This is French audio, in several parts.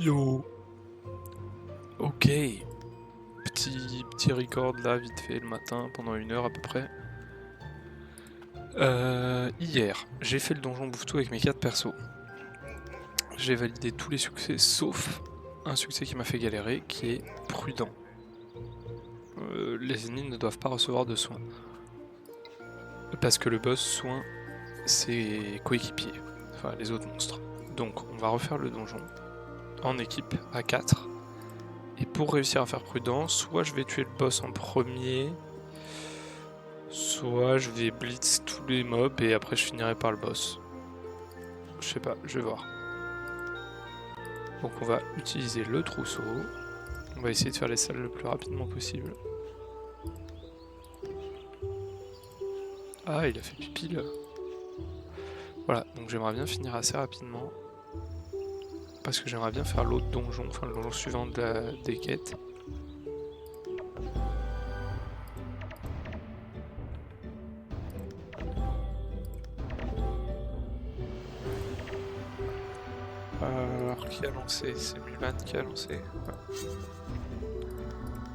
Yo. Ok. Petit record là, vite fait, le matin, pendant 1 heure à peu près. Hier, j'ai fait le donjon bouffe-tout avec mes 4 persos. J'ai validé tous les succès, sauf un succès qui m'a fait galérer, qui est prudent. Les ennemis ne doivent pas recevoir de soins. Parce que le boss soin ses coéquipiers, enfin les autres monstres. Donc on va refaire le donjon en équipe à 4. Et pour réussir à faire prudent, soit je vais tuer le boss en premier, soit je vais blitz tous les mobs et après je finirai par le boss. Je sais pas, je vais voir. Donc on va utiliser le trousseau. On va essayer de faire les salles le plus rapidement possible. Ah, il a fait pipi là. Voilà, donc j'aimerais bien finir assez rapidement. Parce que j'aimerais bien faire l'autre donjon, enfin le donjon suivant des quêtes. Alors qui a lancé? C'est Mulan qui a lancé. Ouais.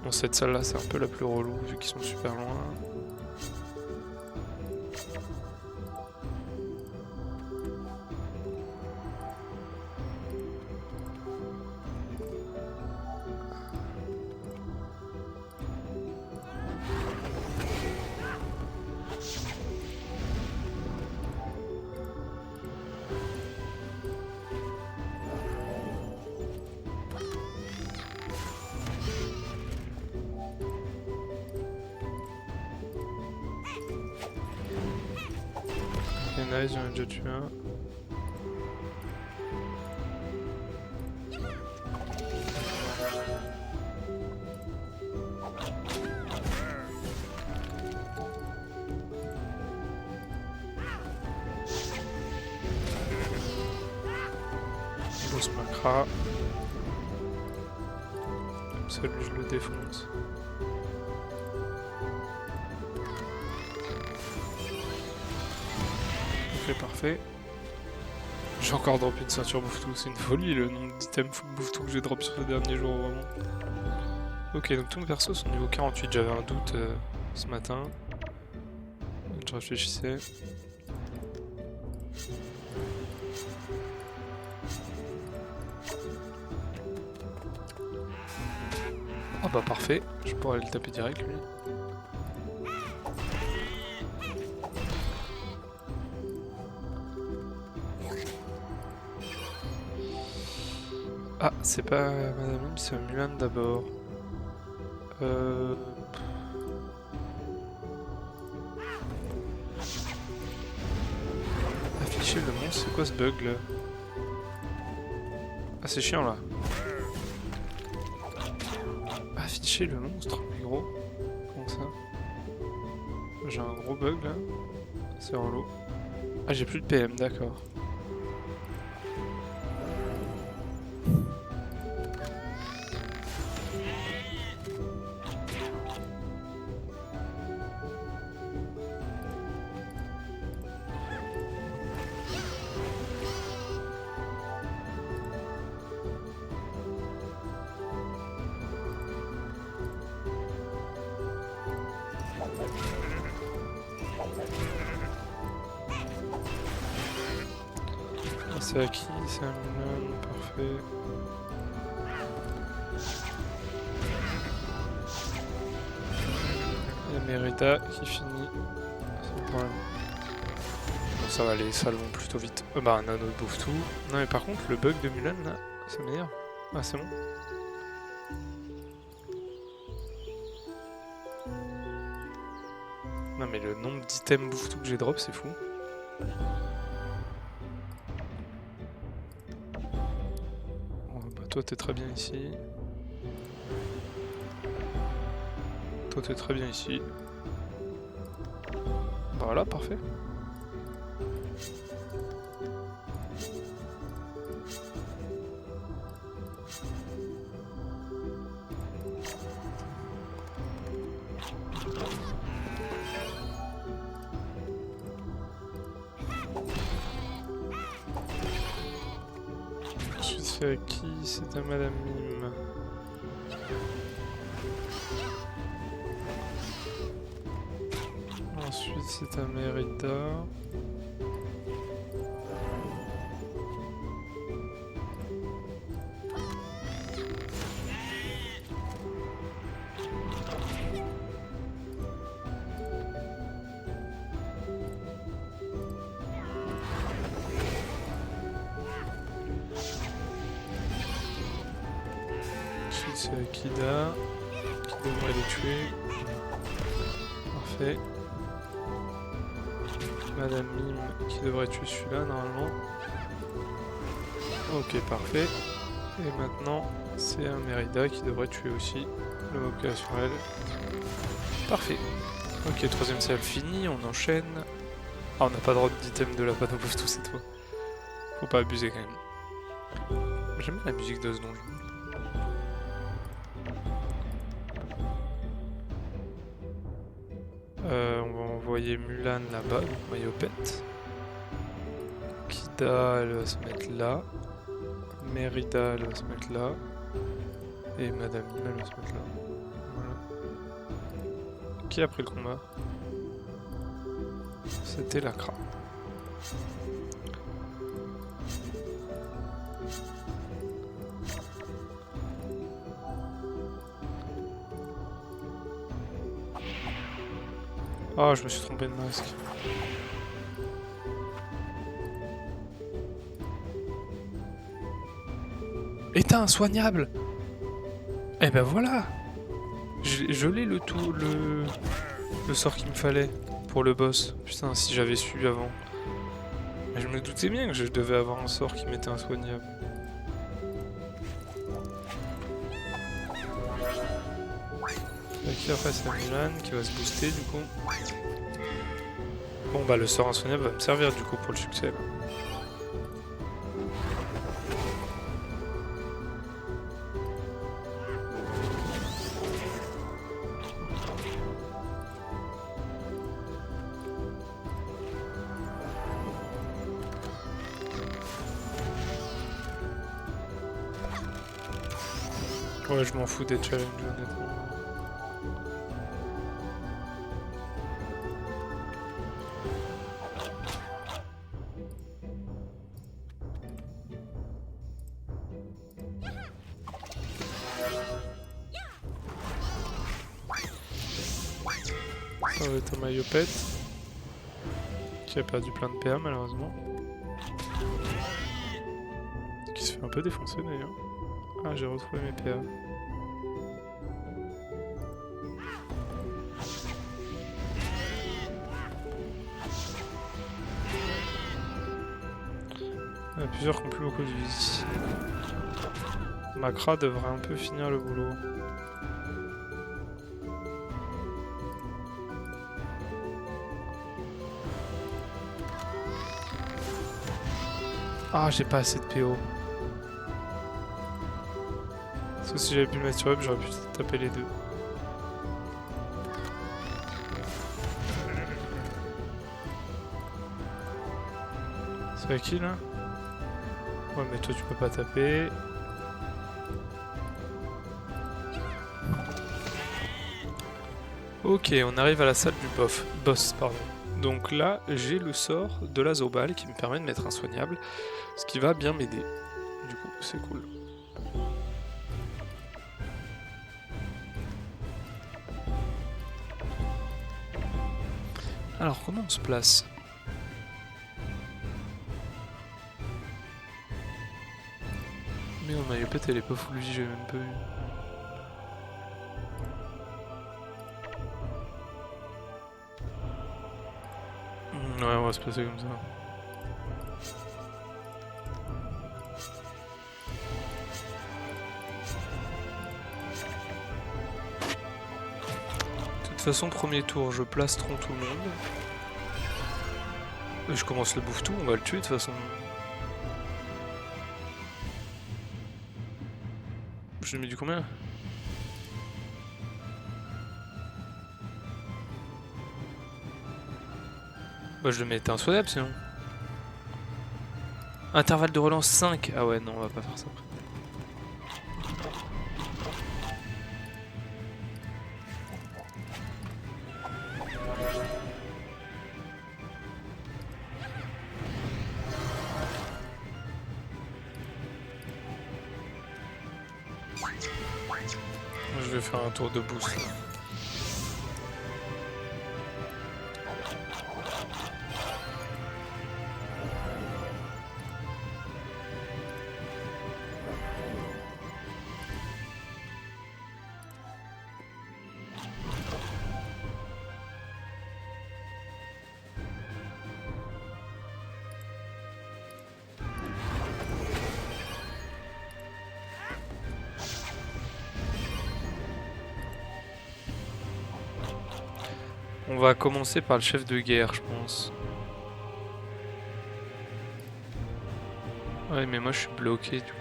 Bon, cette salle là c'est un peu la plus relou vu qu'ils sont super loin. Ok, nice, j'en ai déjà tué un. Boss macra. Comme ça, lui, je le défonce. Ok, parfait. J'ai encore drop une ceinture bouffe-tout, c'est une folie le nombre d'items bouffe-tout que j'ai drop sur les derniers jours, vraiment. Ok, donc tous mes persos sont niveau 48, j'avais un doute ce matin. Je réfléchissais. Ah bah parfait, je pourrais le taper direct lui. Ah, c'est pas Madame Mime, c'est Mulan d'abord. Afficher le monstre, c'est quoi ce bug là? Ah, c'est chiant là. Afficher le monstre, mais gros. Comment ça? J'ai un gros bug là. C'est en lot. Ah, j'ai plus de PM, d'accord. C'est acquis, c'est un Mulan, parfait. Il y a Merida qui finit sans problème. Bon, ça va, les salles vont plutôt vite. Bah, un anneau de bouffe tout. Non, mais par contre, le bug de Mulan là, ça m'énerve. Ah, c'est bon. Non, mais le nombre d'items bouffe tout que j'ai drop, c'est fou. Toi t'es très bien ici. Toi t'es très bien ici. Bah voilà, parfait. Ensuite c'est à qui? C'est à Madame Mime. Ensuite c'est à Mérida. Ensuite c'est Akida qui devrait les tuer. Parfait. Madame Mime qui devrait tuer celui-là normalement. Ok, parfait. Et maintenant c'est un Mérida qui devrait tuer aussi le mob qui est sur elle. Parfait. Ok, troisième salle finie, on enchaîne. Ah, on n'a pas le droit d'item de la panneau bouffe tout cette fois. Faut pas abuser quand même. J'aime bien la musique de ce donjon. On va envoyer Mulan là-bas, donc Mayopet. Kida, elle va se mettre là. Mérida, elle va se mettre là. Et Madame Mime, elle va se mettre là. Voilà. Qui a pris le combat? C'était Lakra. Ah, je me suis trompé de masque. Éteint insoignable. Eh ben voilà. Je l'ai le sort qu'il me fallait pour le boss. Putain, si j'avais su avant. Mais je me doutais bien que je devais avoir un sort qui m'était insoignable. Ok, après c'est Mulan qui va se booster du coup. Bon bah le sort insoignable va me servir du coup pour le succès là. Ouais, je m'en fous des challenges honnêtement. Ça va être un Mayopet qui a perdu plein de PA malheureusement. Qui se fait un peu défoncer d'ailleurs. Ah, j'ai retrouvé mes PA. Il y en a plusieurs qui ont plus beaucoup de vie. Makra devrait un peu finir le boulot. Ah, j'ai pas assez de PO. Parce que si j'avais pu le mettre sur web, j'aurais pu taper les deux. C'est à qui là? Ouais, mais toi tu peux pas taper. Ok, on arrive à la salle du boss, pardon. Donc là, j'ai le sort de la Zobal qui me permet de mettre insoignable, ce qui va bien m'aider. Du coup, c'est cool. Alors, comment on se place? Mais on a eu pété, elle est pas full vie, j'ai même pas eu. Ouais, on va se placer comme ça. De toute façon, premier tour, je place Tron tout le monde. Et je commence le bouffe tout, on va le tuer de toute façon. Je lui ai mis du combien? Bah je le mettais insoignable sinon. Intervalle de relance 5. Ah ouais, non, on va pas faire ça. Je vais faire un tour de boost. Là. On va commencer par le chef de guerre, je pense. Ouais, mais moi je suis bloqué du coup.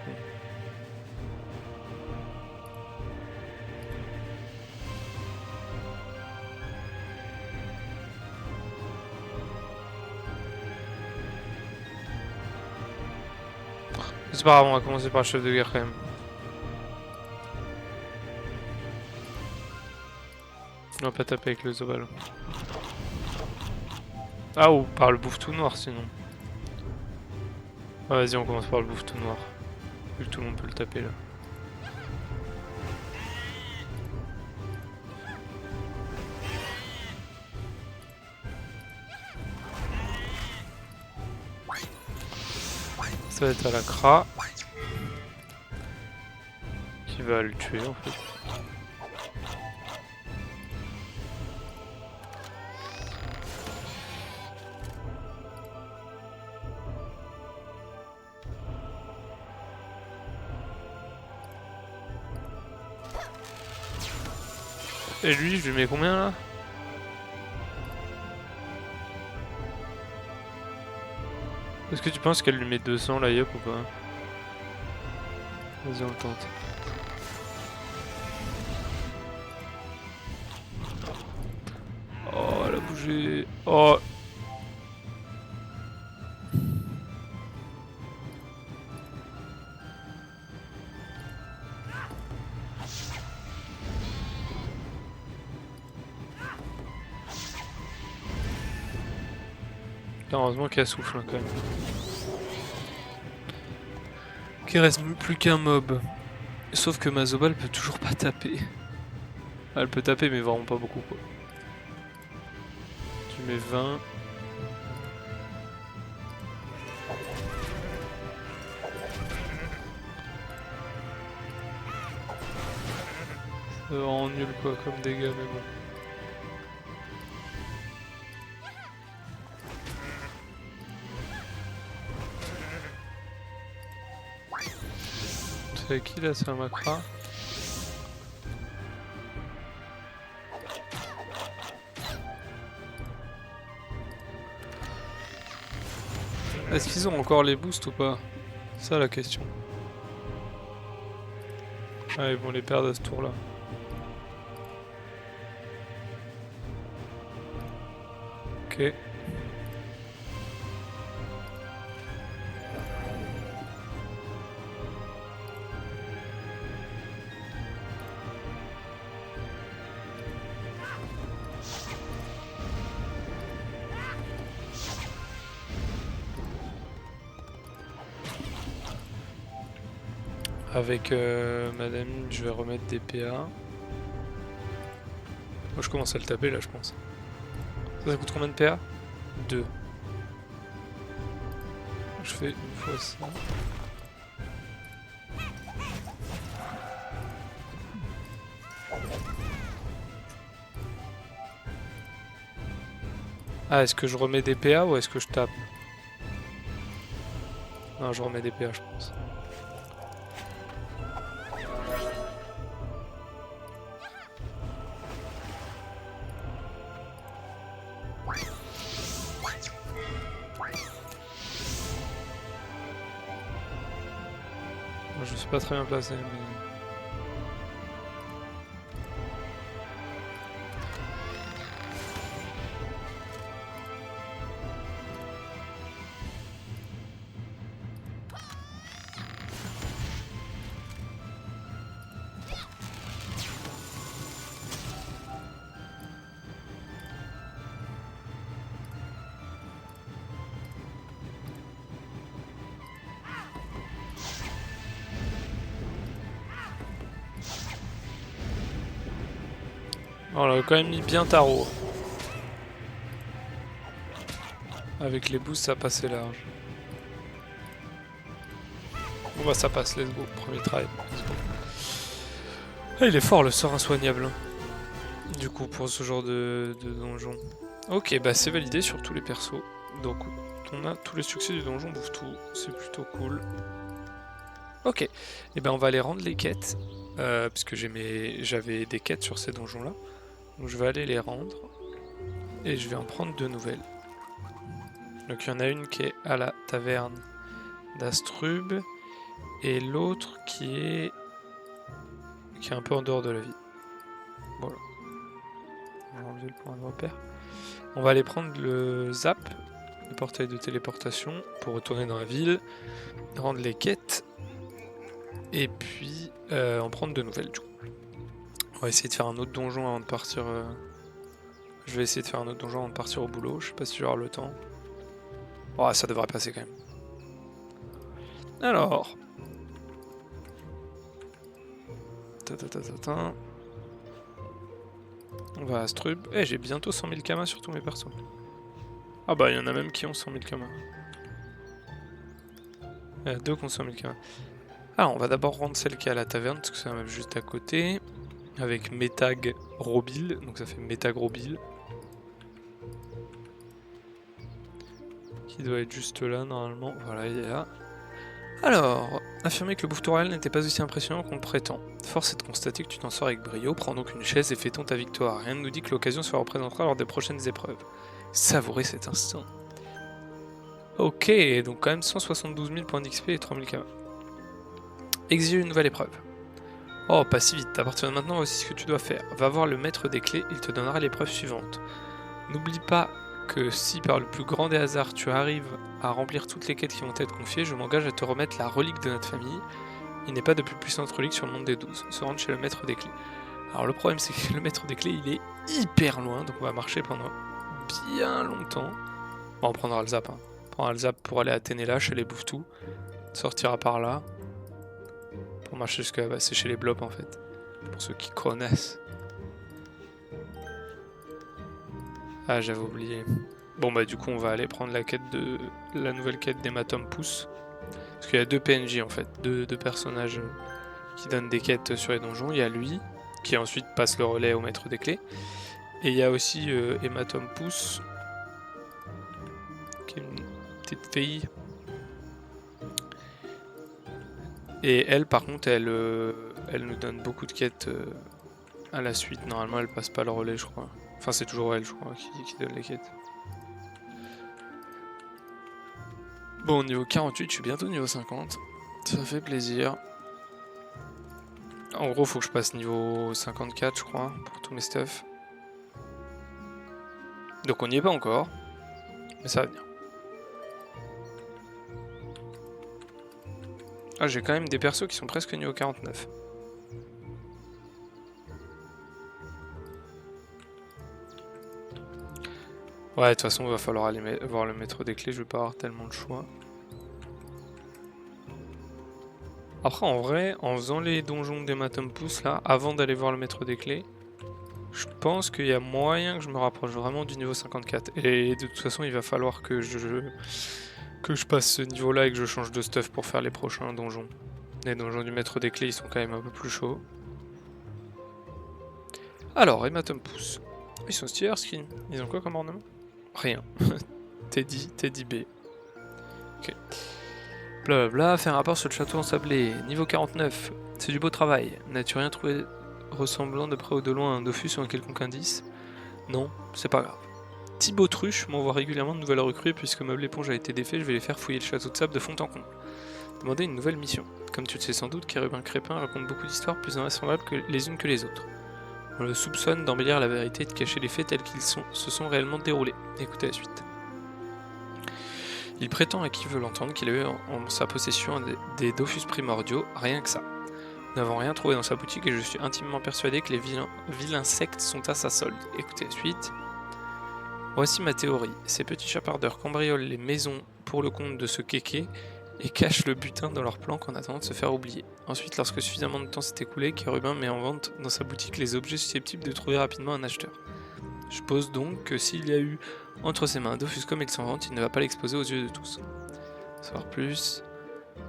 C'est pas grave, on va commencer par le chef de guerre quand même. On va pas taper avec le Zobal. Ah, ou par le bouffe tout noir sinon. Ah, vas-y, on commence par le bouffe tout noir. Vu que tout le monde peut le taper là. Ça va être à la Kra. Qui va le tuer en fait. Et lui, je lui mets combien là? Est-ce que tu penses qu'elle lui met 200 la Yop ou pas? Vas-y, on le tente. Oh, elle a bougé. Oh. Heureusement qu'elle souffle hein, quand même. Qu'il reste plus qu'un mob. Sauf que ma Zobal peut toujours pas taper. Elle peut taper mais vraiment pas beaucoup quoi. Tu mets 20. C'est vraiment nul quoi comme dégâts mais bon. C'est avec qui là? C'est un Makra? Est-ce qu'ils ont encore les boosts ou pas? C'est ça la question. Ah, ils vont les perdre à ce tour là. Ok. Avec madame, je vais remettre des PA. Moi je commence à le taper là je pense. Ça coûte combien de PA? 2. Je fais une fois ça. Ah, est-ce que je remets des PA ou est-ce que je tape? Non, je remets des PA je pense. Je suis pas très bien placé, mais... On l'a quand même mis bien tarot. Avec les boosts, ça passait large. Bon bah ça passe, let's go. Premier try, let's go. Ah, il est fort le sort insoignable. Du coup, pour ce genre de donjon. Ok, bah c'est validé sur tous les persos. Donc on a tous les succès du donjon, bouffe tout. C'est plutôt cool. Ok, et ben on va aller rendre les quêtes. Puisque j'avais des quêtes sur ces donjons là. Donc je vais aller les rendre. Et je vais en prendre 2 nouvelles. Donc il y en a une qui est à la taverne d'Astrub. Et l'autre qui est un peu en dehors de la ville. Voilà. On va enlever le point de repère. On va aller prendre le zap, le portail de téléportation, pour retourner dans la ville, rendre les quêtes, et puis en prendre de nouvelles du coup. On va essayer de faire un autre donjon avant de partir. Je vais essayer de faire un autre donjon avant de partir au boulot. Je sais pas si j'aurai le temps. Oh, ça devrait passer quand même. Alors. On va à Strub. Eh, j'ai bientôt 100 000 kamas sur tous mes persos. Ah bah, il y en a même qui ont 100 000 kamas. Il y en a 2 qui ont 100 000 kamas. Alors, on va d'abord rendre celle qui est à la taverne, parce que c'est la même juste à côté. Avec Métag Robil, donc ça fait Métag Robil. Qui doit être juste là, normalement. Voilà, il est là. Alors, affirmer que le bouffe royal n'était pas aussi impressionnant qu'on le prétend. Force est de constater que tu t'en sors avec brio, prends donc une chaise et fêtons ta victoire. Rien ne nous dit que l'occasion se représentera lors des prochaines épreuves. Savourez cet instant. Ok, donc quand même 172 000 points d'XP et 3000 kamas. Exige une nouvelle épreuve. Oh, pas si vite, à partir de maintenant, voici ce que tu dois faire. Va voir le maître des clés, il te donnera l'épreuve suivante. N'oublie pas que si par le plus grand des hasards tu arrives à remplir toutes les quêtes qui vont t'être confiées, je m'engage à te remettre la relique de notre famille. Il n'est pas de plus puissante relique sur le monde des 12. Se rendre chez le maître des clés. Alors le problème c'est que le maître des clés il est hyper loin, donc on va marcher pendant bien longtemps. Bon, on prendra le zap. On prendra le zap pour aller à Ténéla chez les Bouffetou. Sortira par là. Pour marcher jusqu'à... Bah, c'est chez les Blops en fait. Pour ceux qui connaissent. Ah, j'avais oublié. Bon bah du coup on va aller prendre la nouvelle quête d'Hématome Pouce. Parce qu'il y a 2 PNJ en fait, deux personnages qui donnent des quêtes sur les donjons. Il y a lui, qui ensuite passe le relais au maître des clés. Et il y a aussi Hématome Pouce, qui est une petite fille. Et elle par contre, elle nous donne beaucoup de quêtes à la suite. Normalement elle passe pas le relais je crois. Enfin c'est toujours elle je crois qui donne les quêtes. Bon, niveau 48, je suis bientôt niveau 50. Ça fait plaisir. En gros, faut que je passe niveau 54, je crois, pour tous mes stuff. Donc on n'y est pas encore. Mais ça va venir. Ah, j'ai quand même des persos qui sont presque niveau 49. Ouais, de toute façon, il va falloir aller voir le maître des clés, je vais pas avoir tellement de choix. Après, en vrai, en faisant les donjons d'Hématome Pouce, là, avant d'aller voir le maître des clés, je pense qu'il y a moyen que je me rapproche vraiment du niveau 54. Et de toute façon, il va falloir que je passe ce niveau-là et que je change de stuff pour faire les prochains donjons. Les donjons du maître des clés, ils sont quand même un peu plus chauds. Alors, Hématome Pouce. Ils sont stylés, skin. Ils ont quoi comme ornement? Rien. Teddy B. Ok. Blablabla, fait un rapport sur le château ensablé. Niveau 49. C'est du beau travail. N'as-tu rien trouvé ressemblant de près ou de loin à un Dofus ou un quelconque indice? Non, c'est pas grave. Thibaut Truche m'envoie régulièrement de nouvelles recrues, puisque Meuble Éponge a été défait, je vais les faire fouiller le château de sable de fond en comble. Demander une nouvelle mission. Comme tu le sais sans doute, Kérubin Crépin raconte beaucoup d'histoires plus invraisemblables les unes que les autres. On le soupçonne d'embellir la vérité et de cacher les faits tels qu'ils se sont réellement déroulés. Écoutez la suite. Il prétend à qui veut l'entendre qu'il a eu en sa possession des Dofus primordiaux, rien que ça. Nous n'avons rien trouvé dans sa boutique et je suis intimement persuadé que les vilains sectes sont à sa solde. Écoutez la suite. Voici ma théorie. Ces petits chapardeurs cambriolent les maisons pour le compte de ce kéké et cachent le butin dans leur planque en attendant de se faire oublier. Ensuite, lorsque suffisamment de temps s'est écoulé, Kérubin met en vente dans sa boutique les objets susceptibles de trouver rapidement un acheteur. Je suppose donc que s'il y a eu entre ses mains Dofus comme il s'en vante, il ne va pas l'exposer aux yeux de tous. Savoir plus...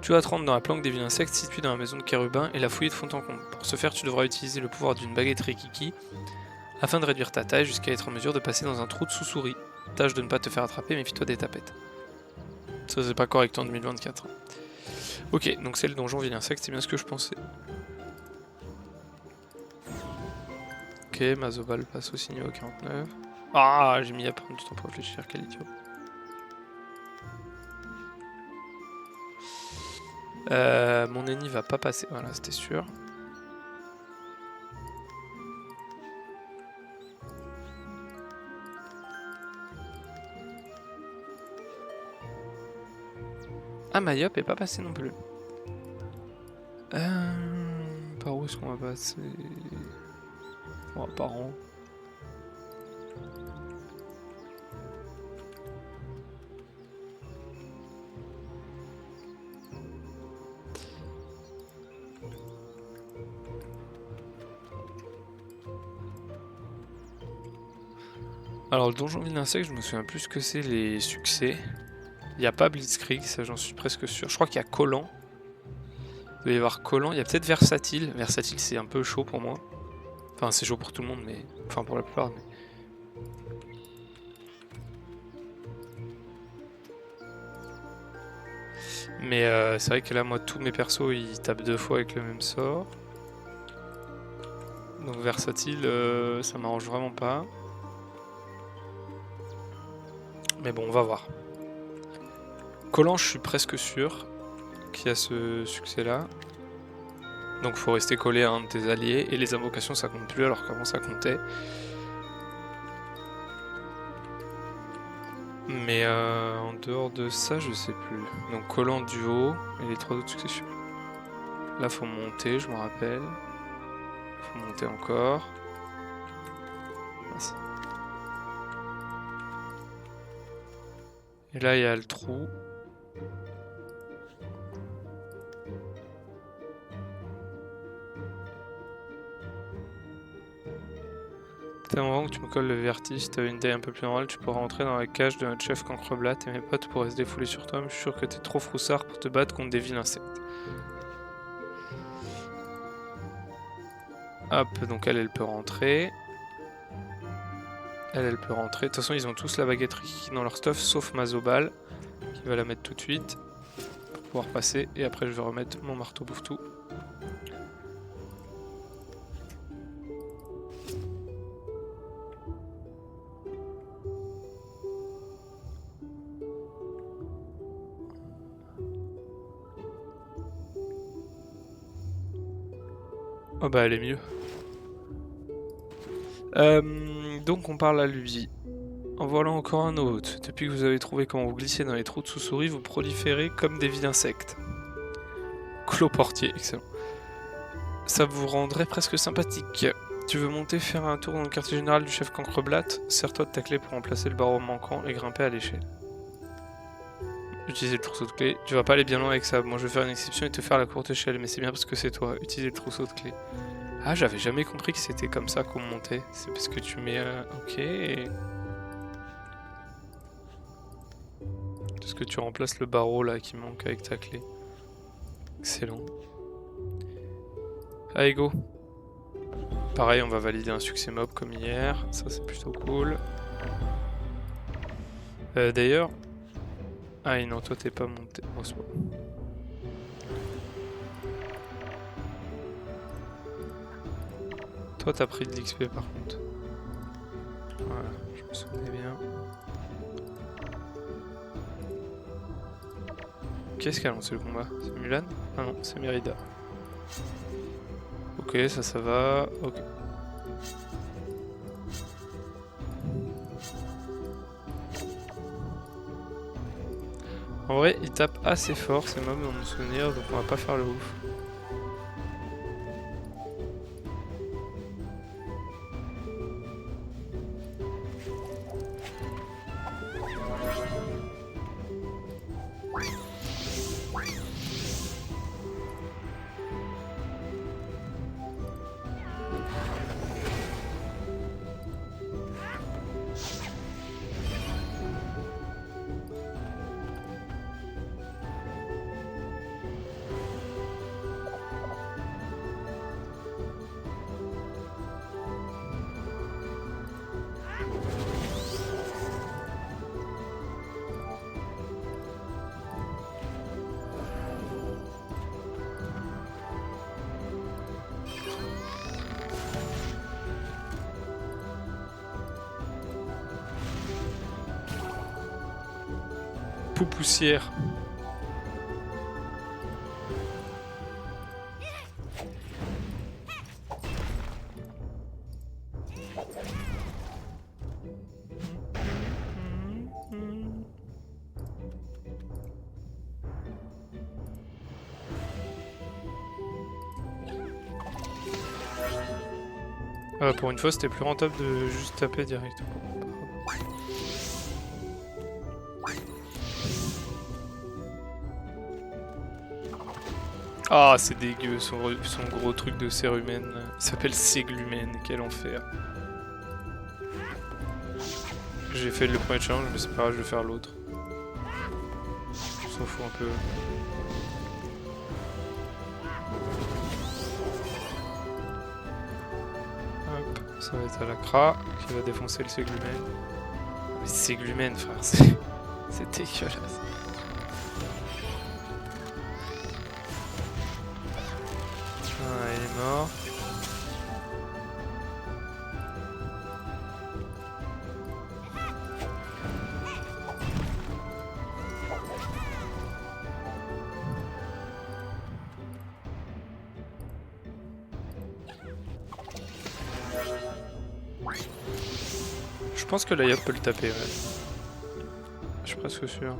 Tu vas te rendre dans la planque des vilains insectes située dans la maison de Kérubin et la fouiller de fond en comble. Pour ce faire, tu devras utiliser le pouvoir d'une baguette Rikiki afin de réduire ta taille jusqu'à être en mesure de passer dans un trou de sous-souris. Tâche de ne pas te faire attraper, méfie-toi des tapettes. Ça c'est pas correct en 2024. Ok, donc c'est le donjon vilain insecte, c'est bien ce que je pensais. Ok, Mazobal passe au signaux 49. Ah, j'ai mis à prendre du temps pour réfléchir, quel idiot. Mon ennemi va pas passer, voilà, c'était sûr. Ah, Mayop est pas passé non plus. Par où est-ce qu'on va passer? Bon, par en. Alors le donjon vilain insecte, je me souviens plus ce que c'est les succès. Il n'y a pas Blitzkrieg, ça j'en suis presque sûr. Je crois qu'il y a Collant. Il doit y avoir Collant, il y a peut-être Versatile. Versatile c'est un peu chaud pour moi. Enfin c'est chaud pour tout le monde, mais... Enfin pour la plupart, mais... Mais c'est vrai que là, moi, tous mes persos, ils tapent 2 fois avec le même sort. Donc Versatile, ça m'arrange vraiment pas. Mais bon, on va voir. Collant, je suis presque sûr qu'il y a ce succès-là. Donc faut rester collé à un de tes alliés. Et les invocations, ça compte plus alors qu'avant ça comptait. Mais en dehors de ça, je sais plus. Donc Collant du haut et les 3 autres successions. Là, faut monter, je me rappelle. Faut monter encore. Merci. Et là, il y a le trou. C'est un moment que tu me colles le vertige, si t'avais une taille un peu plus normale, tu pourras entrer dans la cage de notre chef Cancreblat et mes potes pourraient se défouler sur toi, mais je suis sûr que t'es trop froussard pour te battre contre des vilains insectes. Hop, donc elle peut rentrer. Elle peut rentrer. De toute façon, ils ont tous la baguette Rikiki dans leur stuff, sauf Mazobal, qui va la mettre tout de suite, pour pouvoir passer, et après je vais remettre mon marteau bouffe-tout. Oh bah elle est mieux. Donc on parle à lui. En voilà encore un autre. Depuis que vous avez trouvé comment vous glisser dans les trous de sous-souris, vous proliférez comme des vilains insectes. Cloportier, excellent. Ça vous rendrait presque sympathique. Tu veux monter faire un tour dans le quartier général du chef Cancreblat? Sers-toi de ta clé pour remplacer le barreau manquant et grimper à l'échelle. Utiliser le trousseau de clé. Tu vas pas aller bien loin avec ça. Moi je vais faire une exception et te faire la courte échelle, mais c'est bien parce que c'est toi. Utiliser le trousseau de clé. Ah, j'avais jamais compris que c'était comme ça qu'on montait. C'est parce que tu mets... Ok. Parce que tu remplaces le barreau là qui manque avec ta clé. Excellent. Allez, go. Pareil, on va valider un succès mob comme hier. Ça, c'est plutôt cool. D'ailleurs... Ah non, toi t'es pas monté. Oh, c'est bon. Toi t'as pris de l'XP par contre. Voilà, je me souvenais bien. Qu'est-ce qui a lancé le combat? C'est Mulan? Ah non, c'est Mérida. Ok, ça va. Ok. En vrai, il tape assez fort ces mobs dans mon souvenir, donc on va pas faire le ouf. peu poussière. Pour une fois, c'était plus rentable de juste taper directement. Ah, c'est dégueu, son gros truc de cérumen. Il s'appelle Séglumen, quel enfer. J'ai fait le premier challenge, mais c'est pas grave, je vais faire l'autre. On s'en fout un peu. Hop, ça va être à la Kra qui va défoncer le Séglumen. Mais Séglumen, frère, c'est dégueulasse. Ah, il est mort. Je pense que la Yop peut le taper, ouais. Je suis presque sûr.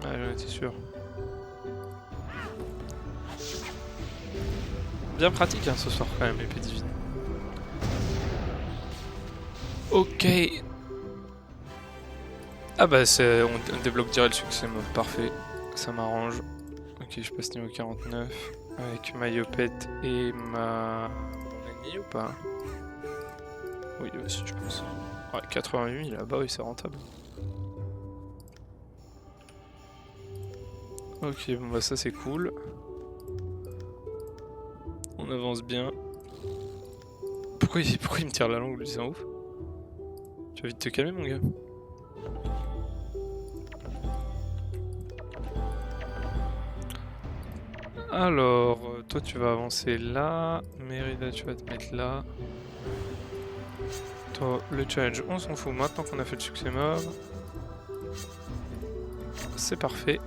Ouais, j'en étais sûr. Bien pratique hein, ce soir quand même, l'épée divine. Ok. Ah bah on débloque direct le succès mode, parfait. Ça m'arrange. Ok, je passe niveau 49 avec ma Yopette et ma... mon ennemi ou pas? Oui, aussi je pense. Ouais, 88 000 là-bas, oui, c'est rentable. Ok, bon bah ça c'est cool. On avance bien. Pourquoi il me tire la langue, lui, c'est un ouf? Tu vas vite te calmer, mon gars. Alors, toi tu vas avancer là. Mérida, tu vas te mettre là. Toi, le challenge, on s'en fout maintenant qu'on a fait le succès mob. C'est parfait.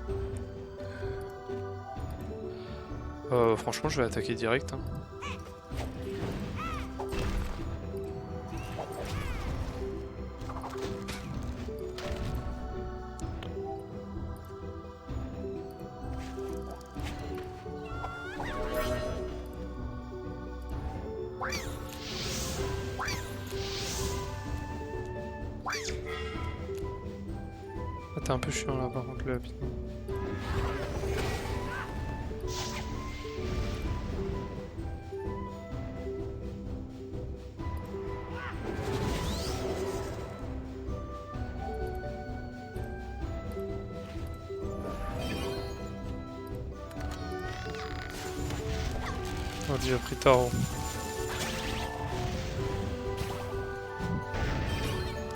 Franchement, je vais attaquer direct. Hein. Ah, t'es un peu chiant là par contre, le rapide. On a déjà pris tard.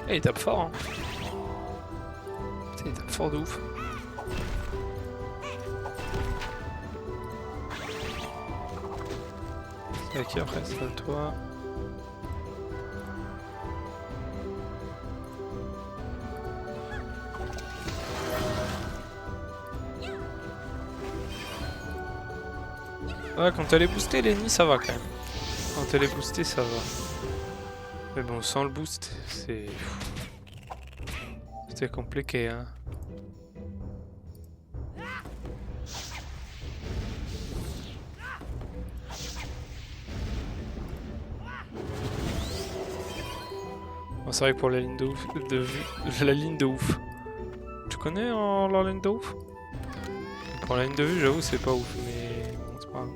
Eh, il tape fort, hein. Putain, il tape fort de ouf. C'est à qui après? C'est à toi. Ouais, quand elle est boostée, l'ennemi, ça va quand même. Quand elle est boostée, ça va. Mais bon, sans le boost, c'est... C'était compliqué, hein. Bon, c'est vrai que pour la ligne de ouf... la ligne de ouf. Tu connais la ligne de ouf? Pour la ligne de vue, j'avoue, c'est pas ouf, mais... Bon, c'est pas grave.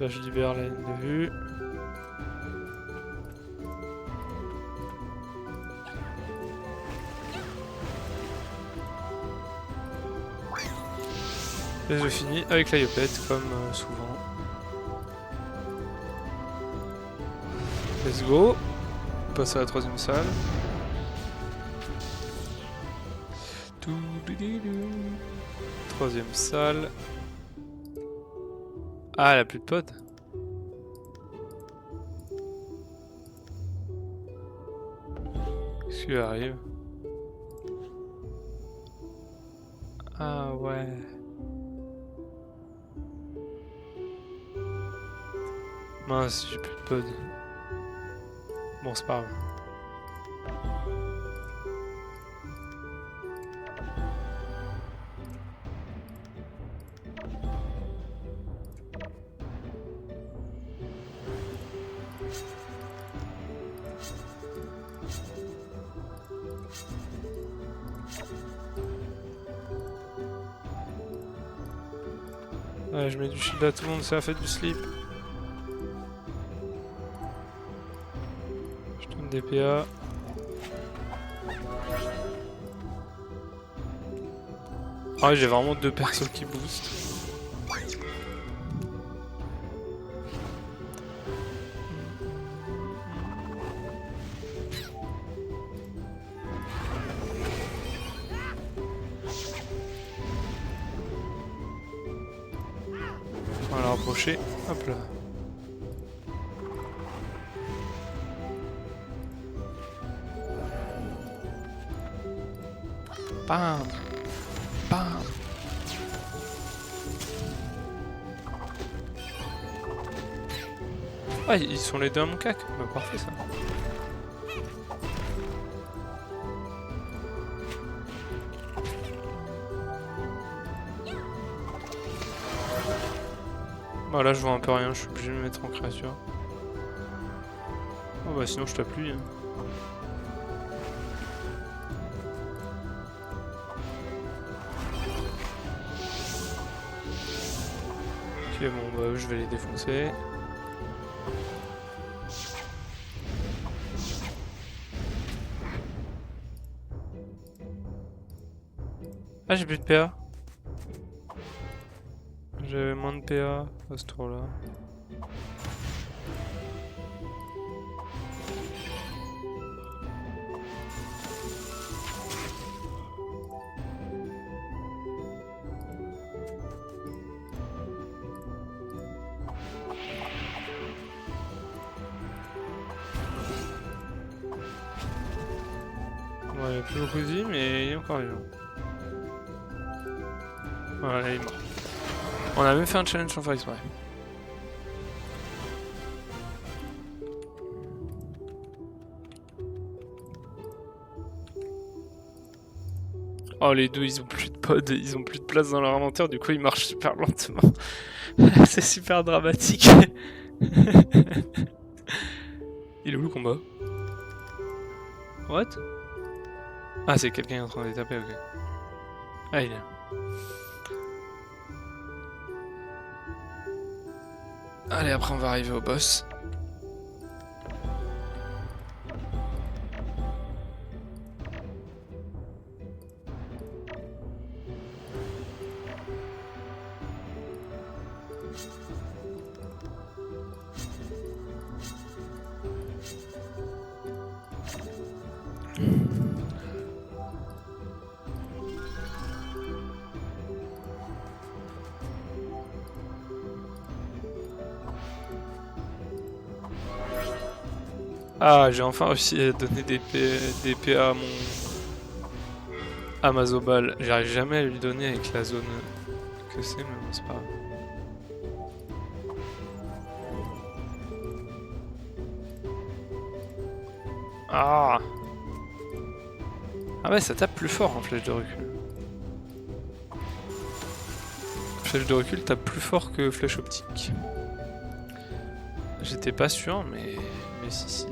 Là, je libère la ligne de vue. Et je finis avec la Yopette, comme souvent. Let's go. On passe à la troisième salle. Troisième salle. Ah, elle a plus de pod. Qu'est-ce qui lui arrive? Ah ouais. Mince, j'ai plus de pod. Bon, c'est pas grave. Ouais, je mets du shield à tout le monde, ça a fait du slip. Je donne des PA. Ah ouais, j'ai vraiment deux persos qui boostent. On va la rapprocher. Hop là. Bam! Bam! Ah, ils sont les deux à mon cac. Bah, parfait ça. Bah là je vois un peu rien, je suis obligé de me mettre en créature. Oh bah sinon je tape lui. Hein. Ok bon bah je vais les défoncer. Ah j'ai plus de PA. J'avais moins de PA à ce tour là. Ouais, il a plus beaucoup de vie mais il est encore vivant. Voilà, il est mort. On a même fait un challenge sans faire exprès. Oh les deux ils ont plus de pod, ils ont plus de place dans leur inventaire, du coup ils marchent super lentement. C'est super dramatique. Il est où le combat? What? Ah c'est quelqu'un qui est en train de les taper, ok. Ah il est là. Allez après on va arriver au boss. Ah, j'ai enfin réussi à donner des PA à ma Zobal. J'arrive jamais à lui donner avec la zone que c'est, mais bon, c'est pas grave. Ah! Ah ouais, ça tape plus fort en flèche de recul. Flèche de recul tape plus fort que flèche optique. J'étais pas sûr, mais si.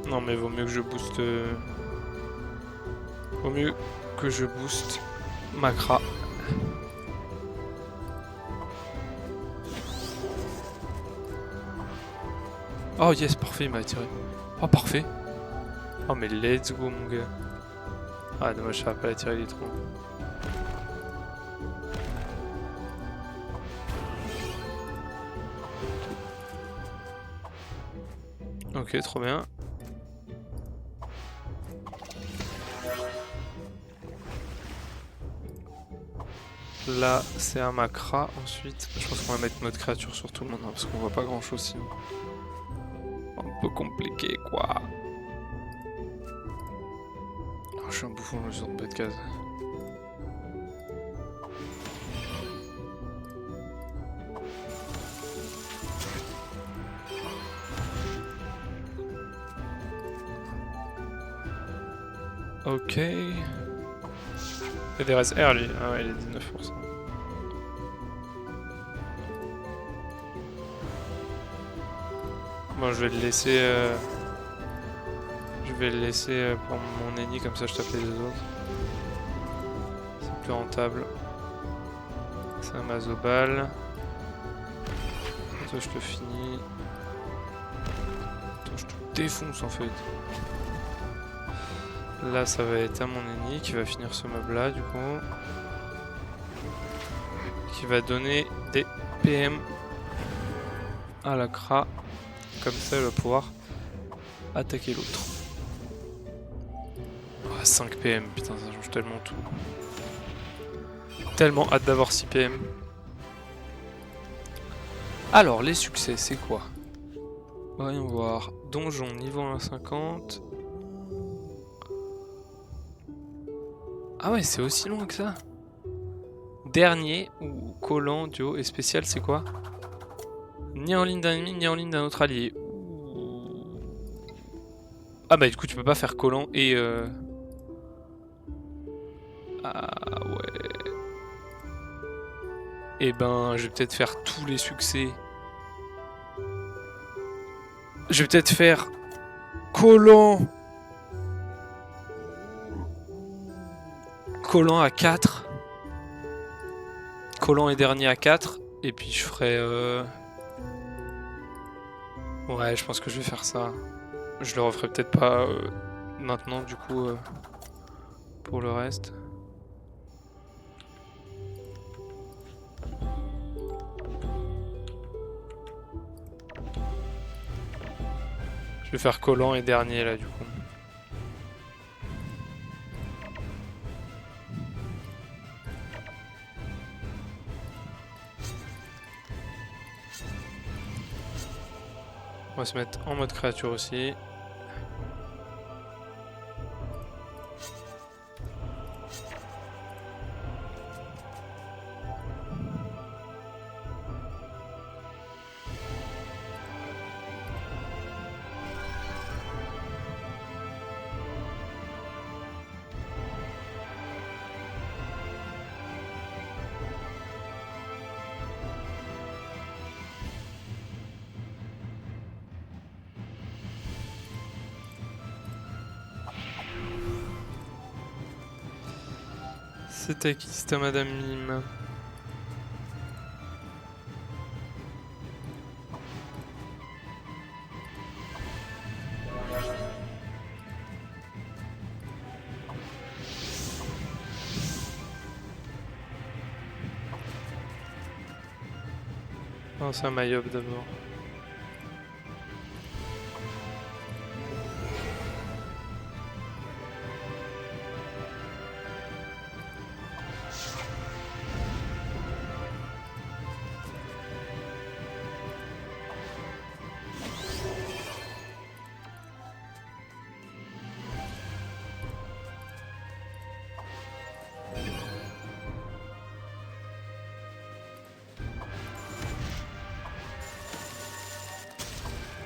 Non mais vaut mieux que je booste... Vaut mieux que je booste Macra. Oh yes, parfait, il m'a attiré. Oh parfait. Oh mais let's go mon gars. Ah dommage, ça va pas l'attirer, il est trop. Ok, trop bien. Là, c'est un Macra. Ensuite, je pense qu'on va mettre notre créature sur tout le monde, hein, parce qu'on voit pas grand chose sinon. Un peu compliqué, quoi. Oh, je suis un bouffon, je sors de bête case. Ok. Il y a des restes R lui. Ah ouais, il est 19%. Bon, je vais le laisser. Je vais le laisser pour mon ennemi, comme ça je tape les deux autres. C'est plus rentable. C'est un Mazobal. Toi, je te finis. Toi, je te défonce en fait. Là, ça va être à mon ennemi qui va finir ce meuble là, du coup. Qui va donner des PM à la Kra. Comme ça, elle va pouvoir attaquer l'autre. Oh, 5 PM, putain, ça change tellement tout. Tellement hâte d'avoir 6 PM. Alors, les succès, c'est quoi? Voyons voir. Donjon, niveau 1,50. Ah ouais, c'est aussi long que ça. Dernier ou collant, duo et spécial, c'est quoi? Ni en ligne d'un ennemi, ni en ligne d'un autre allié. Ah bah du coup tu peux pas faire collant et Ah ouais. Et ben je vais peut-être faire tous les succès. Je vais peut-être faire collant. Collant à 4. Collant et dernier à 4. Et puis je ferai... Ouais, je pense que je vais faire ça. Je le referai peut-être pas maintenant du coup pour le reste. Je vais faire collant et dernier là du coup. On va se mettre en mode créature aussi. C'était qui? C'était Madame Mime. Non, c'est un Mayob d'abord.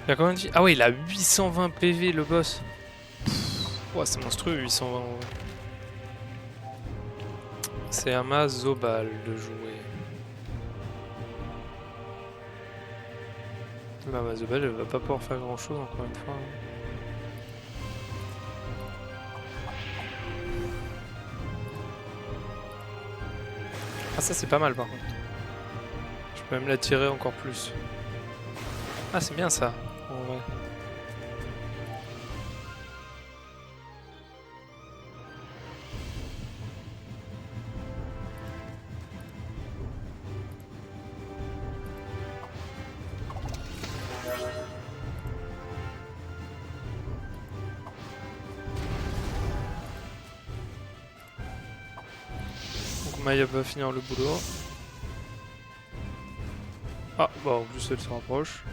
Il a combien de vie? Ah ouais, il a 820 PV le boss. Ouais, c'est monstrueux 820 en vrai. C'est un Mazobal de jouer. Bah Mazobal elle va pas pouvoir faire grand chose encore une fois. Ah ça c'est pas mal par contre. Je peux même la tirer encore plus. Ah c'est bien ça en vrai. Maya va finir le boulot. Ah, bah en plus elle se rapproche.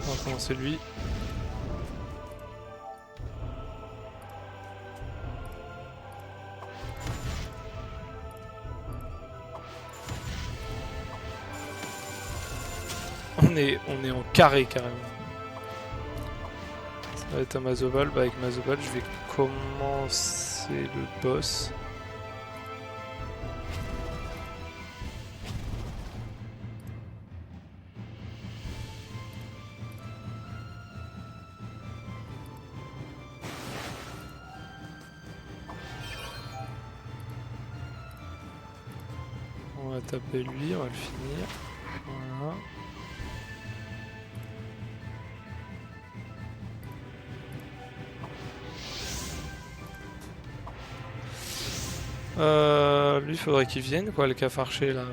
On va commencer lui. On est en carré carrément. Ça va être un Mazoval. Bah avec Mazoval je vais commencer le boss. On va taper lui, on va le finir. Voilà. Lui, faudrait qu'il vienne, quoi, le cafarché là.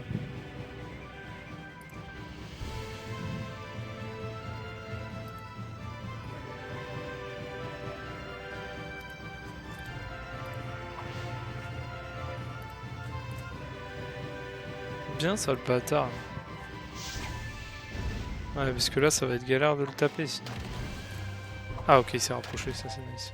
Bien ça, le bâtard. Ouais, parce que là, ça va être galère de le taper sinon. Ah, ok, il s'est rapproché, ça c'est nice.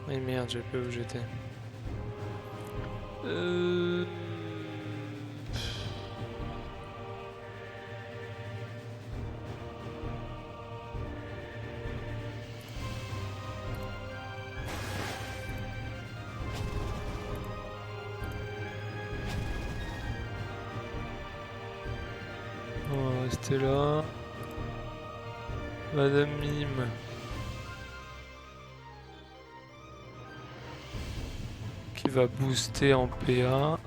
Et merde, j'ai pas où j'étais. On va rester là. Madame Mime. Qui va booster en PA.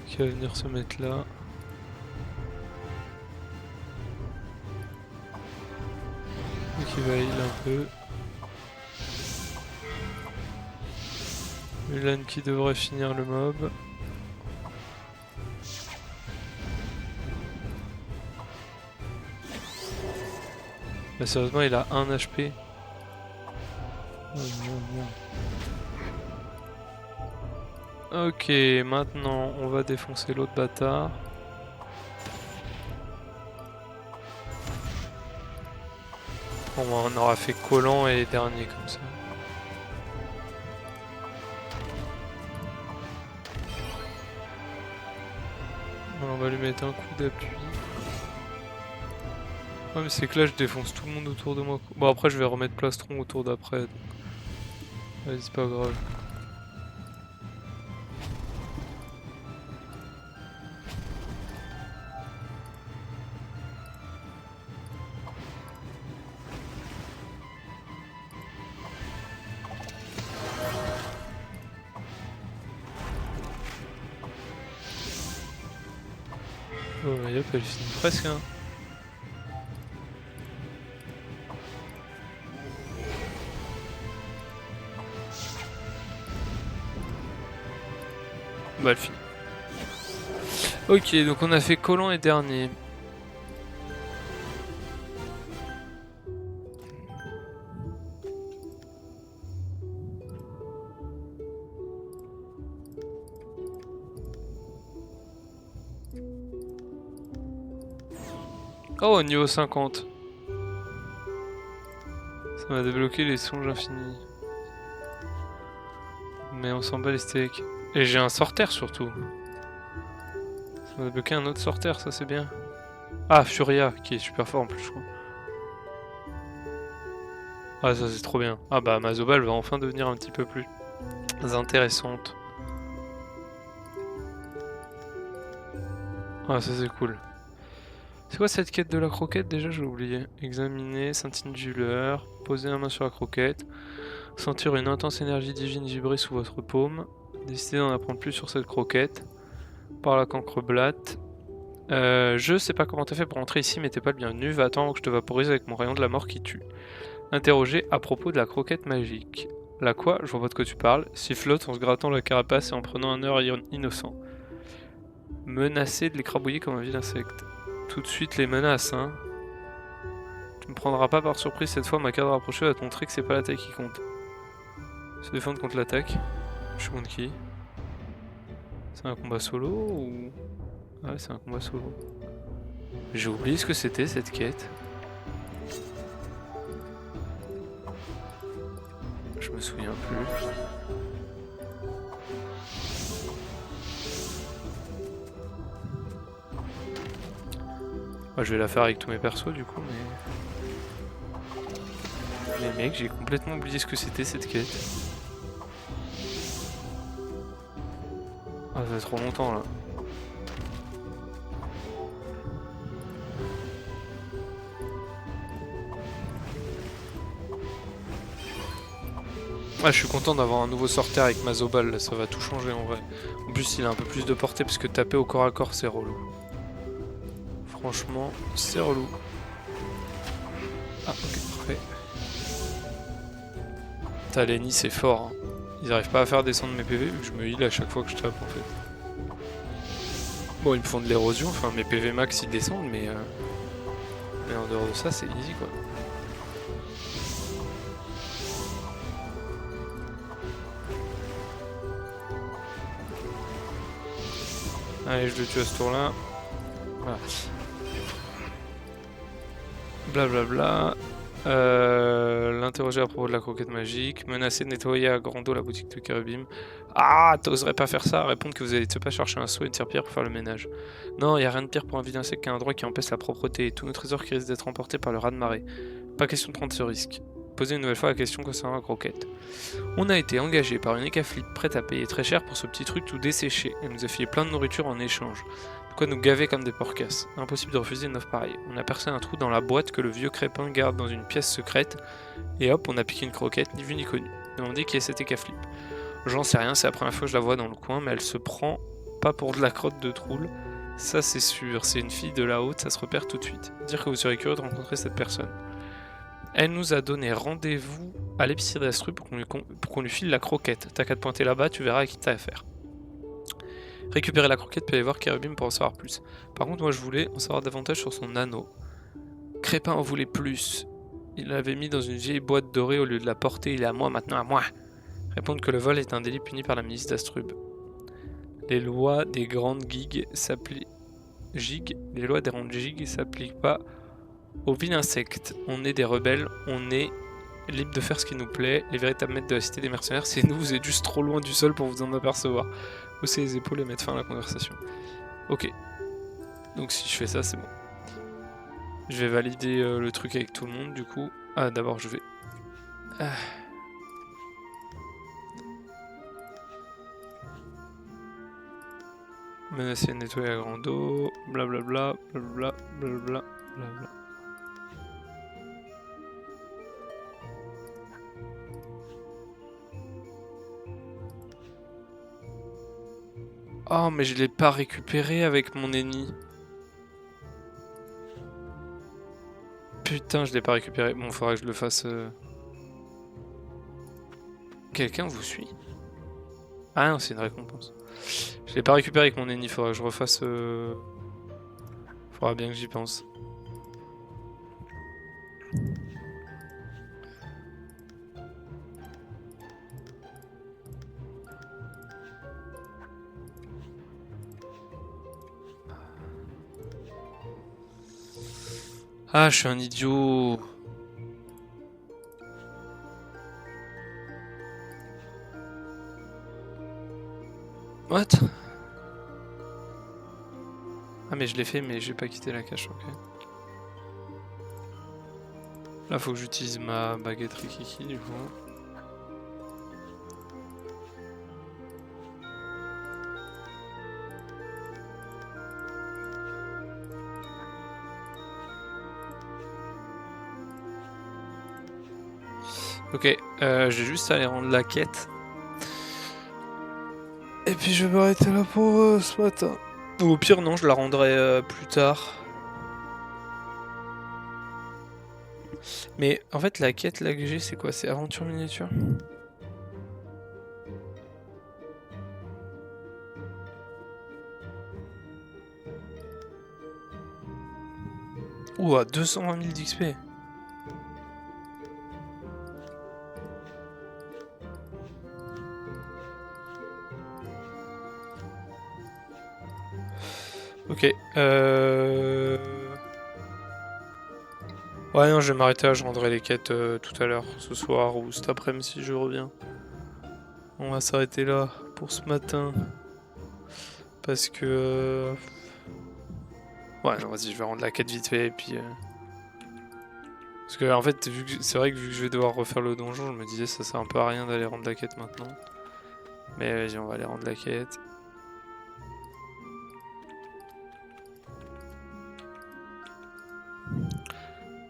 Qui va venir se mettre là. Et qui va heal un peu. Mulan qui devrait finir le mob. Mais sérieusement, il a 1 HP. Oh, non. Ok, maintenant on va défoncer l'autre bâtard. Bon, on aura fait collant et dernier comme ça. On va lui mettre un coup d'appui. Ouais, mais c'est que là je défonce tout le monde autour de moi. Bon, après je vais remettre plastron autour d'après. Donc... Vas-y, c'est pas grave. Oh, mais hop, elle finit presque, hein. Bah, elle finit. Ok, donc on a fait collant et dernier. Oh, niveau 50. Ça m'a débloqué les songes infinis. Mais on s'en bat les steaks. Et j'ai un sorteur surtout. Ça m'a débloqué un autre sorteur, ça c'est bien. Ah, Furia, qui est super fort en plus, je crois. Ah, ça c'est trop bien. Ah bah, Mazobal va enfin devenir un petit peu plus intéressante. Ah, ça c'est cool. C'est quoi cette quête de la croquette déjà? J'ai oublié. Examiner, Saint-Induleur, poser la main sur la croquette, sentir une intense énergie divine vibrer sous votre paume, décider d'en apprendre plus sur cette croquette, par la cancre blatte, Je sais pas comment t'as fait pour entrer ici, mais t'es pas le bienvenu. Va attendre que je te vaporise avec mon rayon de la mort qui tue. Interrogé à propos de la croquette magique. La quoi? Je vois pas de quoi tu parles. Sifflote en se grattant la carapace et en prenant un air innocent. Menacé de l'écrabouiller comme un vil insecte. Tout de suite les menaces, hein. Tu me prendras pas par surprise cette fois, ma carte rapprochée va te montrer que c'est pas la taille qui compte. Se défendre contre l'attaque. Je suis contre qui? C'est un combat solo ou... Ah ouais, c'est un combat solo. J'ai oublié ce que c'était cette quête. Je me souviens plus. Bah, je vais la faire avec tous mes persos du coup, mais mec, j'ai complètement oublié ce que c'était cette quête. Ah, ça fait trop longtemps là. Ah, je suis content d'avoir un nouveau sorteur avec ma Zobal, là, ça va tout changer en vrai. En plus, il a un peu plus de portée parce que taper au corps à corps, c'est relou. Franchement, c'est relou. Ah, ok, parfait. Putain, Lenny, c'est fort. Hein. Ils arrivent pas à faire descendre mes PV vu que je me heal à chaque fois que je tape en fait. Bon, ils me font de l'érosion, enfin mes PV max ils descendent, mais en dehors de ça, c'est easy quoi. Allez, je le tue à ce tour là. Voilà. Blablabla. L'interroger à propos de la croquette magique. Menacer de nettoyer à grand eau la boutique de Carabim. Ah, t'oserais pas faire ça. Répondre que vous allez pas chercher un seau et une tire-pierre pour faire le ménage. Non, y a rien de pire pour un vil insecte qu'un endroit qui empêche la propreté et tous nos trésors qui risquent d'être emportés par le raz-de-marée. Pas question de prendre ce risque. Posez une nouvelle fois la question concernant la croquette. On a été engagé par une écaflip prête à payer très cher pour ce petit truc tout desséché. Elle nous a filé plein de nourriture en échange. De quoi nous gaver comme des porcasses. Impossible de refuser une offre pareille. On a percé un trou dans la boîte que le vieux crépin garde dans une pièce secrète. Et hop, on a piqué une croquette, ni vu ni connu. Et on dit qui est cette écaflip. J'en sais rien, c'est la première fois que je la vois dans le coin, mais elle se prend pas pour de la crotte de troule. Ça c'est sûr, c'est une fille de la haute, ça se repère tout de suite. Dire que vous serez curieux de rencontrer cette personne. Elle nous a donné rendez-vous à l'épicerie d'Astrub pour qu'on lui file la croquette. T'as qu'à te pointer là-bas, tu verras à qui t'as affaire. Récupérer la croquette puis aller voir Kerubim pour en savoir plus. Par contre, moi je voulais en savoir davantage sur son anneau. Crépin en voulait plus. Il l'avait mis dans une vieille boîte dorée au lieu de la porter. Il est à moi, maintenant à moi. Répondre que le vol est un délit puni par la milice d'Astrub. Les lois des grandes gigs s'appliquent. Les lois des grandes gigs s'appliquent pas aux vil insectes. On est des rebelles, on est libre de faire ce qui nous plaît. Les véritables maîtres de la cité des mercenaires, c'est nous, vous êtes juste trop loin du sol pour vous en apercevoir. Hausser les épaules et mettre fin à la conversation. Ok. Donc si je fais ça, c'est bon. Je vais valider le truc avec tout le monde, du coup. Ah, d'abord, je vais... Menacer de nettoyer à grand eau, blablabla, blablabla, blablabla, blablabla. Oh, mais je l'ai pas récupéré avec mon ennemi. Putain, je l'ai pas récupéré. Bon, faudra que je le fasse... Quelqu'un vous suit? Ah non, c'est une récompense. Je l'ai pas récupéré avec mon ennemi, faudra que je refasse... Faudra bien que j'y pense. Ah, je suis un idiot. What? Ah mais je l'ai fait mais j'ai pas quitté la cache, ok. Là faut que j'utilise ma baguette Rikiki du coup. Ok, j'ai juste à aller rendre la quête. Et puis je vais m'arrêter là pour ce matin. Ou au pire, non, je la rendrai plus tard. Mais en fait, la quête là que j'ai, c'est quoi? C'est aventure miniature? Ouah, 220 000 d'XP. Ok. Ouais, non, je vais m'arrêter là, je rendrai les quêtes tout à l'heure, ce soir ou cet après-midi si je reviens. On va s'arrêter là pour ce matin. Parce que... Ouais, non, vas-y, je vais rendre la quête vite fait et puis... Parce que, en fait, c'est vrai que vu que je vais devoir refaire le donjon, je me disais ça sert un peu à rien d'aller rendre la quête maintenant. Mais vas-y, on va aller rendre la quête.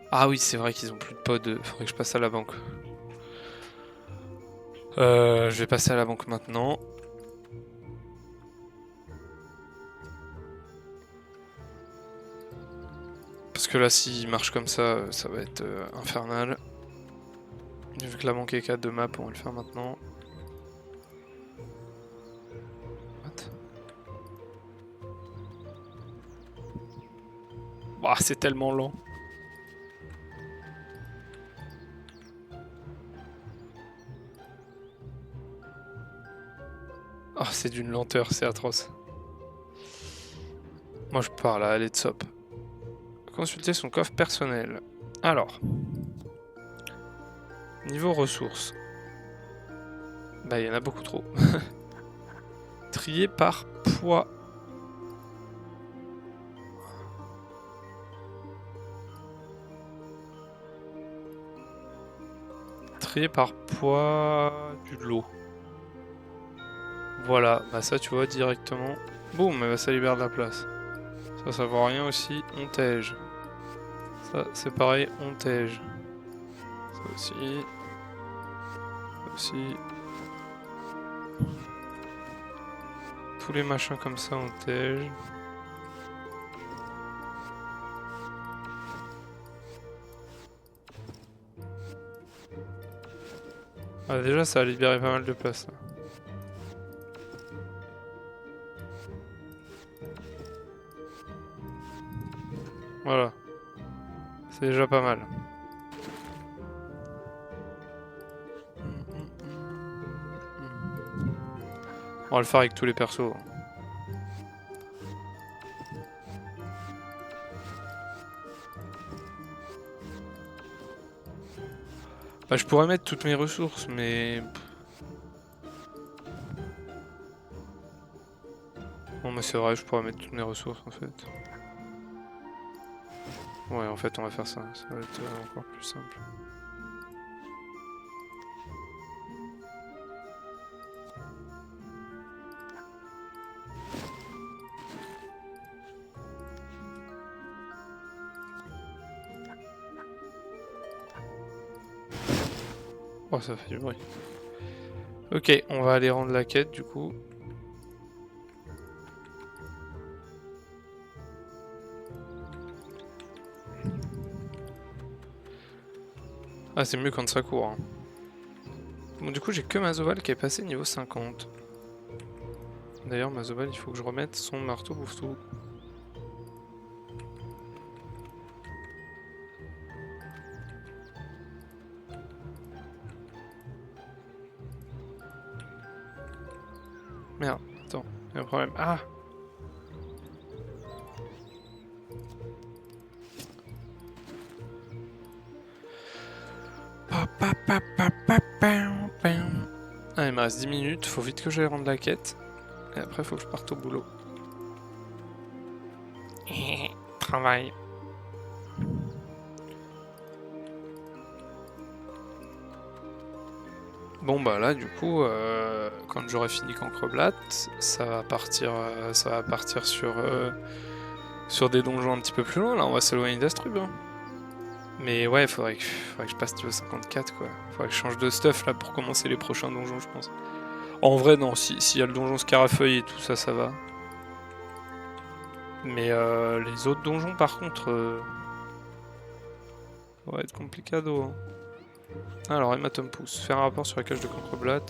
Ah oui, c'est vrai qu'ils ont plus de pod. Faudrait que je passe à la banque. Je vais passer à la banque maintenant. Parce que là, s'il marche comme ça, ça va être infernal. Vu que la banque est 4 de map, on va le faire maintenant. What? Bah, c'est tellement lent. Ah, oh, c'est d'une lenteur, c'est atroce. Moi, je pars là, allez de sop. Consulter son coffre personnel. Alors. Niveau ressources. Bah, il y en a beaucoup trop. Trier par poids. Trier par poids du lot. Voilà, bah ça tu vois directement. Boum, bah, ça libère de la place. Ça vaut rien aussi, on tège. Ça c'est pareil, on tège. Ça aussi. Ça aussi. Tous les machins comme ça, on tège. Ah, déjà ça a libéré pas mal de place là. Voilà. C'est déjà pas mal. On va le faire avec tous les persos. Bah je pourrais mettre toutes mes ressources mais... Bon mais c'est vrai, je pourrais mettre toutes mes ressources en fait. Ouais, en fait on va faire ça, ça va être encore plus simple. Oh, ça fait du bruit. Ok, on va aller rendre la quête du coup. Ah, c'est mieux quand ça court. Hein. Bon, du coup, j'ai que Mazoval qui est passé niveau 50. D'ailleurs, Mazoval, il faut que je remette son marteau bouffe-tout. Merde, attends, il y a un problème. Ah! Ah, il me reste 10 minutes, faut vite que j'aille rendre la quête. Et après, faut que je parte au boulot. Travail. Bon bah là du coup quand j'aurai fini Cancreblatt, ça va partir sur des donjons un petit peu plus loin, là on va s'éloigner d'Astrub. Hein. Mais ouais, faudrait que je passe niveau 54 quoi. Faudrait que je change de stuff là pour commencer les prochains donjons je pense. En vrai non, s'il y a le donjon Scarafeuille et tout ça, ça va. Mais les autres donjons, par contre, ça va être complicado. Hein. Alors, Hématome Pouce, faire un rapport sur la cage de Cancreblat.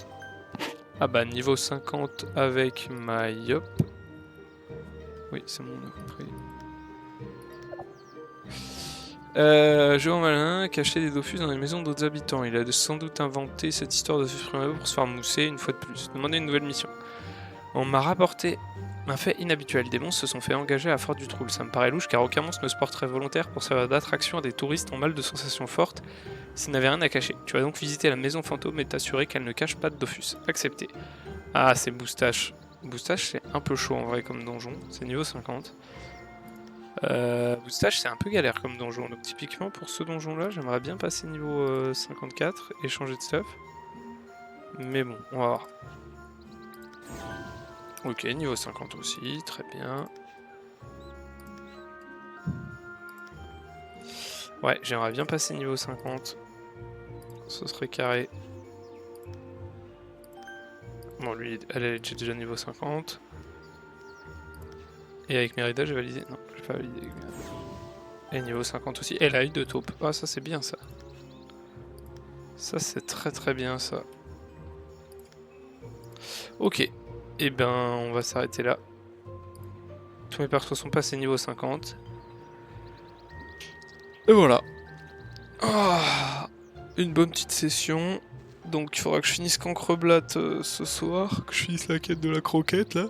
Ah bah, niveau 50 avec ma Yop. Oui, c'est bon, on a compris. Joueur malin, cacher des Dofus dans les maisons d'autres habitants. Il a sans doute inventé cette histoire de supprimer pour se faire mousser une fois de plus. Demandez une nouvelle mission. On m'a rapporté un fait inhabituel. Des monstres se sont fait engager à Fort du Trouble. Ça me paraît louche car aucun monstre ne se porterait volontaire pour servir d'attraction à des touristes en mal de sensations fortes s'ils n'avaient rien à cacher. Tu vas donc visiter la maison fantôme et t'assurer qu'elle ne cache pas de Dofus. Accepté. Ah, c'est Boustache. Boustache, c'est un peu chaud en vrai comme donjon. C'est niveau 50. Boustache, c'est un peu galère comme donjon. Donc, typiquement, pour ce donjon-là, j'aimerais bien passer niveau 54 et changer de stuff. Mais bon, on va voir. Ok, niveau 50 aussi, très bien. Ouais, j'aimerais bien passer niveau 50. Ce serait carré. Bon, lui, elle est déjà niveau 50. Et avec Mérida, j'ai validé. Non, j'ai pas validé avec Mérida. Et niveau 50 aussi. Et l'œil de taupe. Ah, ça, c'est bien ça. Ça, c'est très très bien ça. Ok. Et ben, on va s'arrêter là. Tous mes persos sont passés niveau 50. Et voilà. Ah, une bonne petite session. Donc il faudra que je finisse Cancreblat ce soir. Que je finisse la quête de la croquette là.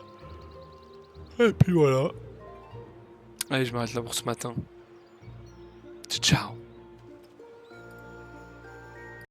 Et puis voilà. Allez, je m'arrête là pour ce matin. Ciao.